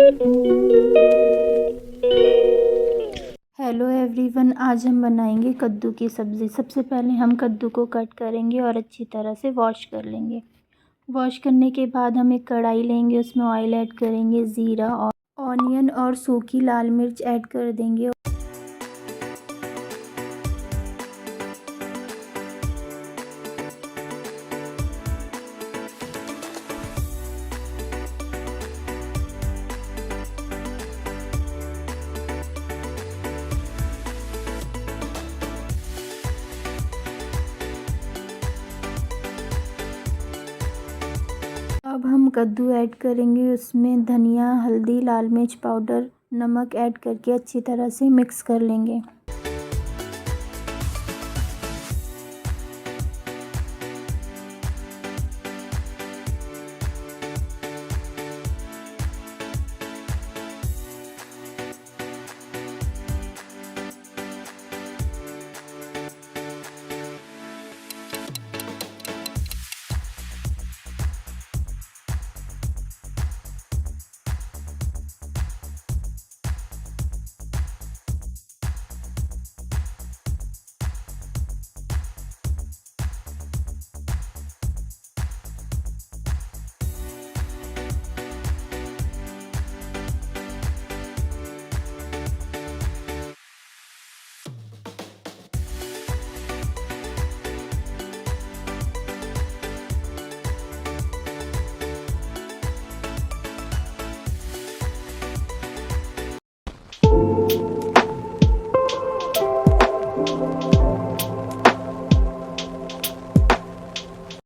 Hello everyone, आज हम बनाएंगे कद्दू की सब्ज़ी। सबसे पहले हम कद्दू को कट करेंगे और अच्छी तरह से वॉश कर लेंगे। वॉश करने के बाद हम एक कढ़ाई लेंगे, उसमें ऑयल ऐड करेंगे, ज़ीरा और ऑनियन और सूखी लाल मिर्च ऐड कर देंगे। अब हम कद्दू ऐड करेंगे, उसमें धनिया, हल्दी, लाल मिर्च पाउडर, नमक ऐड करके अच्छी तरह से मिक्स कर लेंगे।